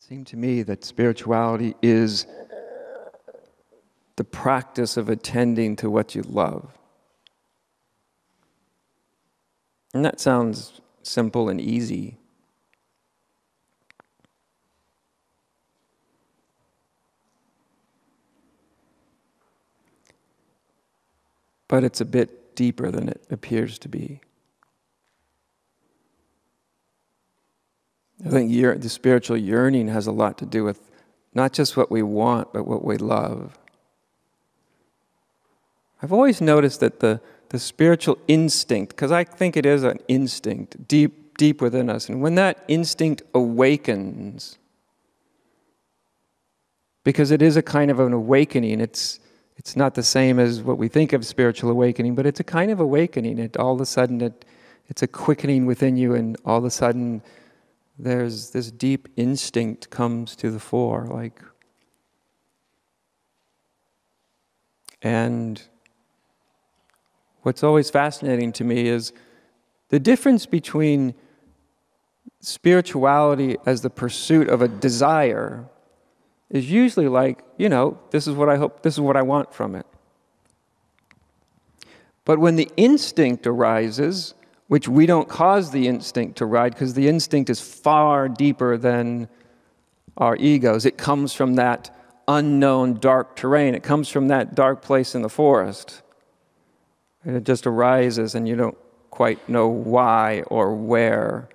It seemed to me that spirituality is the practice of attending to what you love. And that sounds simple and easy. But it's a bit deeper than it appears to be. I think the spiritual yearning has a lot to do with not just what we want, but what we love. I've always noticed that the spiritual instinct, because I think it is an instinct deep within us, and when that instinct awakens, because it is a kind of an awakening, it's not the same as what we think of spiritual awakening, but it's a kind of awakening. All of a sudden it's a quickening within you, and all of a sudden there's this deep instinct comes to the fore, and what's always fascinating to me is the difference between spirituality as the pursuit of a desire is usually this is what I hope, this is what I want from it. But when the instinct arises, which we don't cause the instinct to ride, because the instinct is far deeper than our egos. It comes from that unknown dark terrain. It comes from that dark place in the forest. And it just arises, and you don't quite know why or where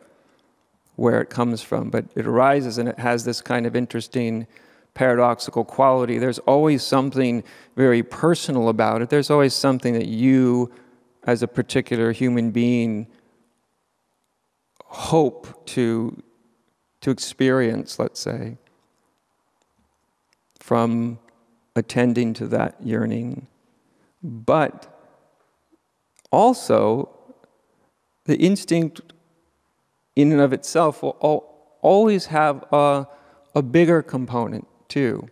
it comes from. But it arises, and it has this kind of interesting paradoxical quality. There's always something very personal about it. There's always something that you, as a particular human being, hope to experience, let's say, from attending to that yearning. But also, the instinct in and of itself will always have a bigger component too.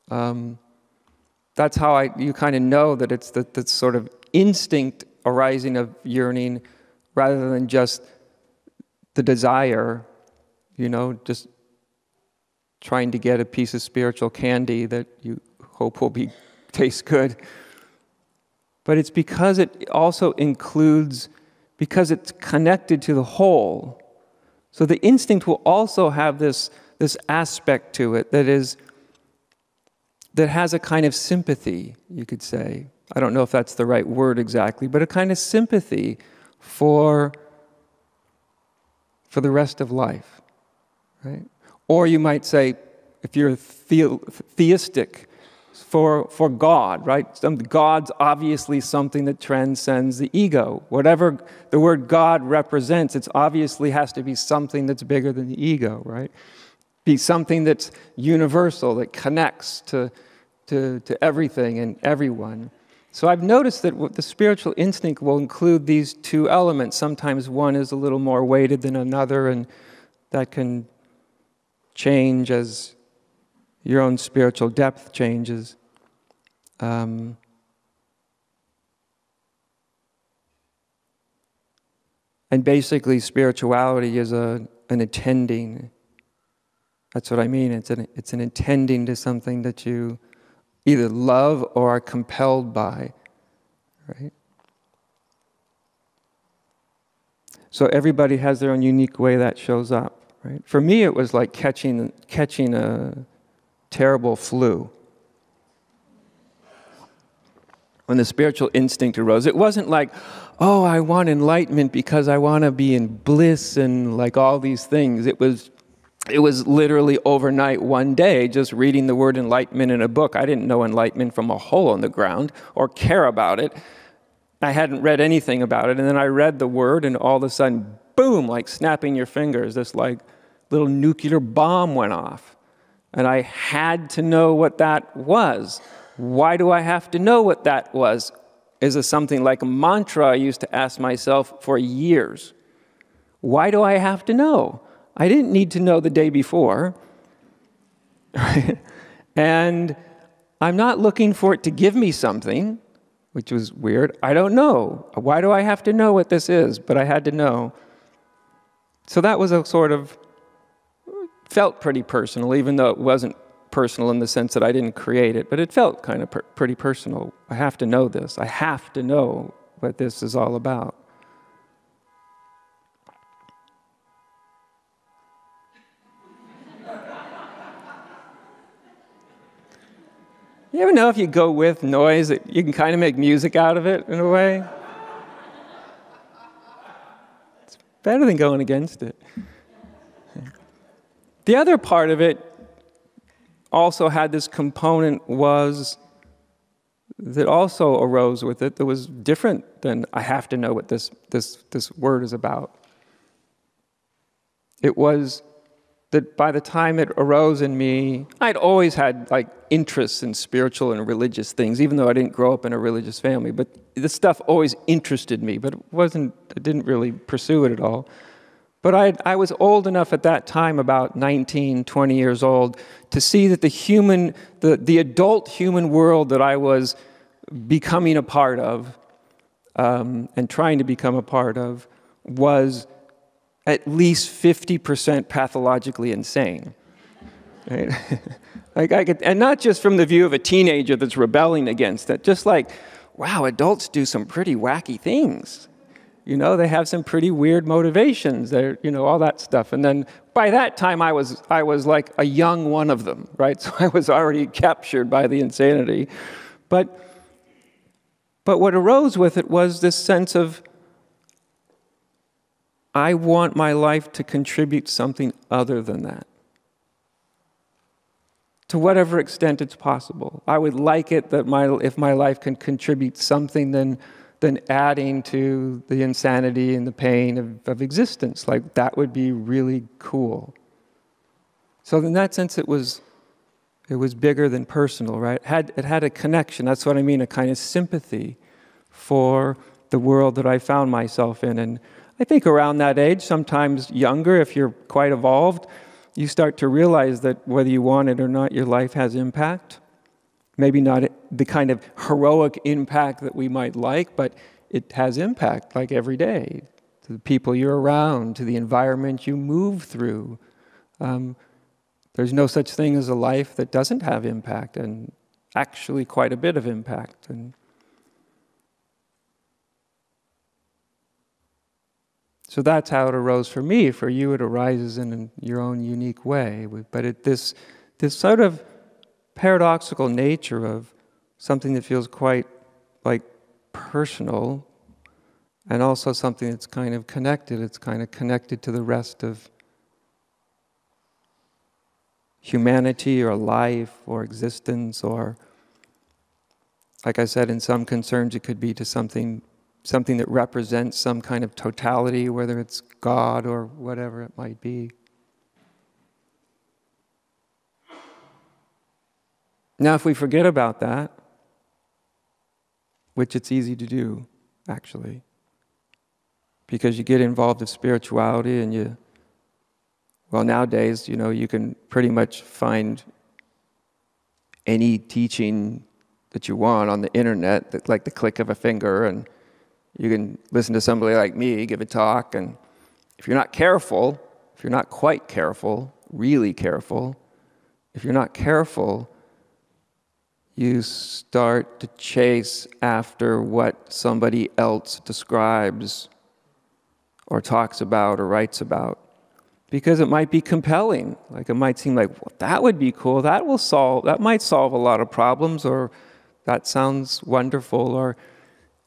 That's how you kind of know that it's the sort of instinct arising of yearning rather than just the desire, just trying to get a piece of spiritual candy that you hope will taste good. But it's because it also includes, because it's connected to the whole. So the instinct will also have this aspect to it that has a kind of sympathy, you could say. I don't know if that's the right word exactly, but a kind of sympathy for the rest of life, right? Or you might say, if you're theistic, for God, right? God's obviously something that transcends the ego. Whatever the word God represents, it obviously has to be something that's bigger than the ego, right? Be something that's universal, that connects to everything and everyone. So I've noticed that the spiritual instinct will include these two elements. Sometimes one is a little more weighted than another, and that can change as your own spiritual depth changes. And basically, spirituality is an attending. That's what I mean. It's an attending to something that you either love or are compelled by, right? So everybody has their own unique way that shows up, right? For me, it was like catching a terrible flu. When the spiritual instinct arose, it wasn't like, oh, I want enlightenment because I want to be in bliss and like all these things. It was literally overnight, one day, just reading the word enlightenment in a book. I didn't know enlightenment from a hole in the ground or care about it. I hadn't read anything about it. And then I read the word, and all of a sudden, boom, like snapping your fingers, this like little nuclear bomb went off. And I had to know what that was. Why do I have to know what that was? Is it something like a mantra I used to ask myself for years? Why do I have to know? I didn't need to know the day before. And I'm not looking for it to give me something, which was weird. I don't know. Why do I have to know what this is? But I had to know. So that was a sort of felt pretty personal, even though it wasn't personal in the sense that I didn't create it, but it felt kind of pretty personal. I have to know this. I have to know what this is all about. You ever know if you go with noise, you can kind of make music out of it in a way? It's better than going against it. The other part of it also had this component that also arose with it that was different than I have to know what this word is about. It was that by the time it arose in me, I'd always had like interests in spiritual and religious things, even though I didn't grow up in a religious family. But this stuff always interested me, but I didn't really pursue it at all. But I was old enough at that time, about 19, 20 years old, to see that the adult human world that I was becoming a part of, and trying to become a part of, was at least 50% pathologically insane. Right? And not just from the view of a teenager that's rebelling against it, just like, wow, adults do some pretty wacky things. You know, they have some pretty weird motivations, all that stuff. And then by that time, I was like a young one of them, right? So I was already captured by the insanity. But what arose with it was this sense of, I want my life to contribute something other than that. To whatever extent it's possible. I would like it that if my life can contribute something, then adding to the insanity and the pain of existence. Like, that would be really cool. So in that sense, it was bigger than personal, right? It had a connection. That's what I mean, a kind of sympathy for the world that I found myself in. And I think around that age, sometimes younger, if you're quite evolved, you start to realize that whether you want it or not, your life has impact. Maybe not the kind of heroic impact that we might like, but it has impact, like every day, to the people you're around, to the environment you move through. There's no such thing as a life that doesn't have impact, and actually quite a bit of impact. And so that's how it arose for me. For you, it arises in your own unique way. But this sort of paradoxical nature of something that feels quite like personal, and also something that's kind of connected. It's kind of connected to the rest of humanity or life or existence, or, like I said, in some concerns it could be to something that represents some kind of totality, whether it's God or whatever it might be. Now, if we forget about that, which it's easy to do, actually, because you get involved with spirituality and nowadays, you can pretty much find any teaching that you want on the internet, that's like the click of a finger, and you can listen to somebody like me give a talk, and if you're not careful, if you're not quite careful, really careful, if you're not careful, you start to chase after what somebody else describes or talks about or writes about, because it might be compelling. Like, it might seem like, well, that would be cool, that might solve a lot of problems, or that sounds wonderful,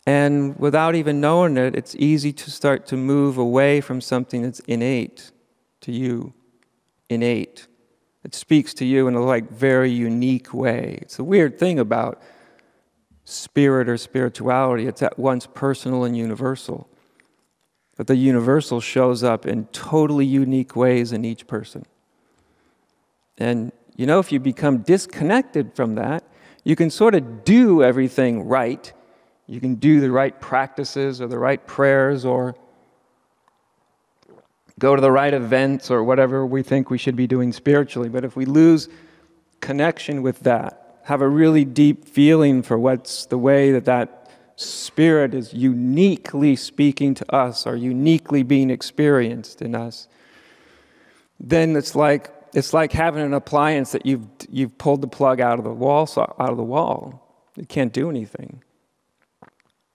and without even knowing it, it's easy to start to move away from something that's innate to you. Innate. It speaks to you in a very unique way. It's a weird thing about spirit or spirituality. It's at once personal and universal. But the universal shows up in totally unique ways in each person. And if you become disconnected from that, you can sort of do everything right. You can do the right practices or the right prayers or go to the right events or whatever we think we should be doing spiritually. But if we lose connection with that, have a really deep feeling for what's the way that spirit is uniquely speaking to us or uniquely being experienced in us, then it's like it's like having an appliance that you've pulled the plug out of the wall. It can't do anything.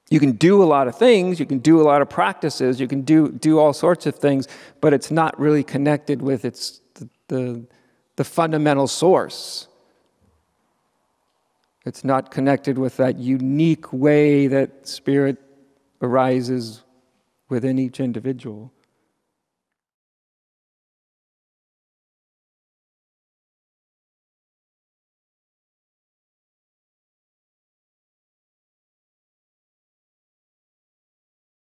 You can do a lot of things, you can do a lot of practices, you can do all sorts of things, but it's not really connected with the fundamental source. It's not connected with that unique way that spirit arises within each individual.